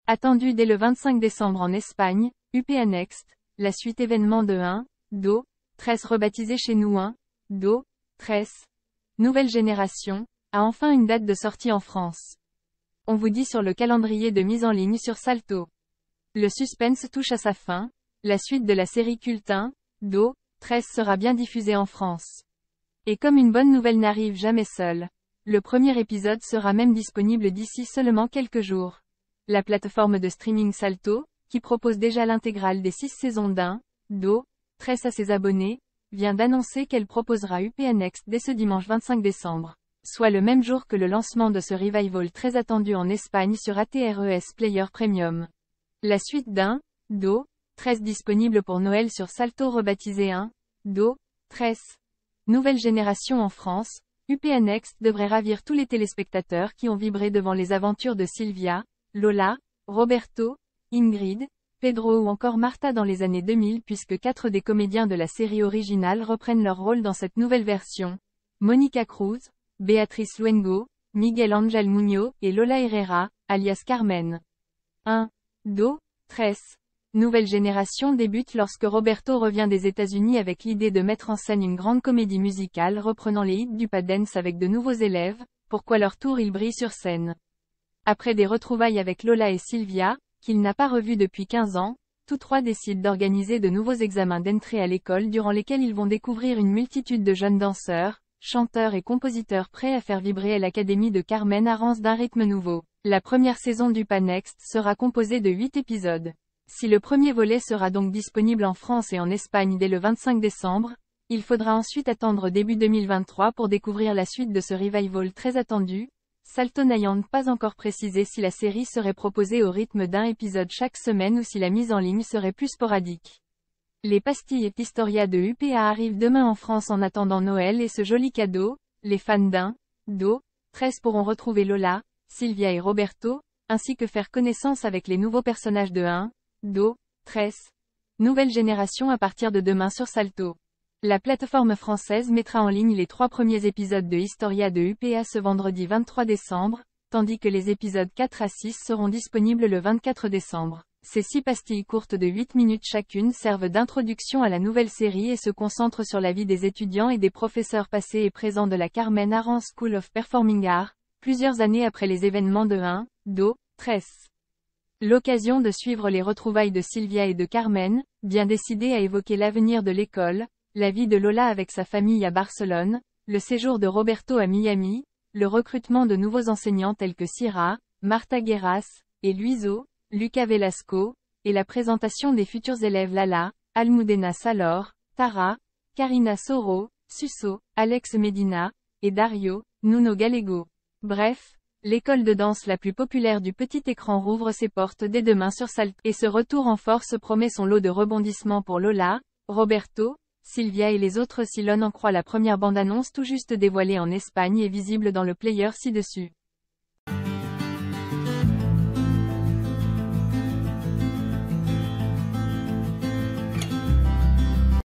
Attendu dès le 25 décembre en Espagne, UPA Next, la suite événement de 1, Do, 13 rebaptisé chez nous 1, Do, 13, nouvelle génération, a enfin une date de sortie en France. On vous dit sur le calendrier de mise en ligne sur Salto. Le suspense touche à sa fin, la suite de la série culte 1, Do, 13 sera bien diffusée en France. Et comme une bonne nouvelle n'arrive jamais seule, le premier épisode sera même disponible d'ici seulement quelques jours. La plateforme de streaming Salto, qui propose déjà l'intégrale des 6 saisons d'1, Do, 13 à ses abonnés, vient d'annoncer qu'elle proposera UPA Next dès ce dimanche 25 décembre, soit le même jour que le lancement de ce revival très attendu en Espagne sur ATRES Player Premium. La suite d'1, Do, 13 disponible pour Noël sur Salto rebaptisé 1, Do, 13. Nouvelle génération en France, UPA Next devrait ravir tous les téléspectateurs qui ont vibré devant les aventures de Sylvia, Lola, Roberto, Ingrid, Pedro ou encore Martha dans les années 2000 puisque 4 des comédiens de la série originale reprennent leur rôle dans cette nouvelle version. Monica Cruz, Beatriz Luengo, Miguel Ángel Muñoz et Lola Herrera, alias Carmen. 1. Do, 13. Nouvelle génération débute lorsque Roberto revient des États-Unis avec l'idée de mettre en scène une grande comédie musicale reprenant les hits du Dance avec de nouveaux élèves, pourquoi leur tour il brille sur scène. Après des retrouvailles avec Lola et Sylvia, qu'il n'a pas revues depuis 15 ans, tous trois décident d'organiser de nouveaux examens d'entrée à l'école durant lesquels ils vont découvrir une multitude de jeunes danseurs, chanteurs et compositeurs prêts à faire vibrer l'académie de Carmen Arance d'un rythme nouveau. La première saison d'UPA Next sera composée de 8 épisodes. Si le premier volet sera donc disponible en France et en Espagne dès le 25 décembre, il faudra ensuite attendre début 2023 pour découvrir la suite de ce revival très attendu. Salto n'ayant pas encore précisé si la série serait proposée au rythme d'un épisode chaque semaine ou si la mise en ligne serait plus sporadique. Les pastilles et Historia de UPA arrivent demain en France en attendant Noël et ce joli cadeau. Les fans d'1, Do, 13 pourront retrouver Lola, Sylvia et Roberto, ainsi que faire connaissance avec les nouveaux personnages de 1, Do, 13. Nouvelle génération à partir de demain sur Salto. La plateforme française mettra en ligne les 3 premiers épisodes de Historia de UPA ce vendredi 23 décembre, tandis que les épisodes 4 à 6 seront disponibles le 24 décembre. Ces 6 pastilles courtes de 8 minutes chacune servent d'introduction à la nouvelle série et se concentrent sur la vie des étudiants et des professeurs passés et présents de la Carmen Arance School of Performing Arts, plusieurs années après les événements de 1, Do, 13. L'occasion de suivre les retrouvailles de Sylvia et de Carmen, bien décidées à évoquer l'avenir de l'école, la vie de Lola avec sa famille à Barcelone, le séjour de Roberto à Miami, le recrutement de nouveaux enseignants tels que Syrah, Marta Guerras, et Luiso, Lucas Velasco, et la présentation des futurs élèves Lala, Almudena Salor, Tara, Karina Soro, Suso, Alex Medina, et Dario, Nuno Gallego. Bref, l'école de danse la plus populaire du petit écran rouvre ses portes dès demain sur Salto. Et ce retour en force promet son lot de rebondissements pour Lola, Roberto, Sylvia et les autres si l'on en croit la première bande-annonce tout juste dévoilée en Espagne et visible dans le player ci-dessus.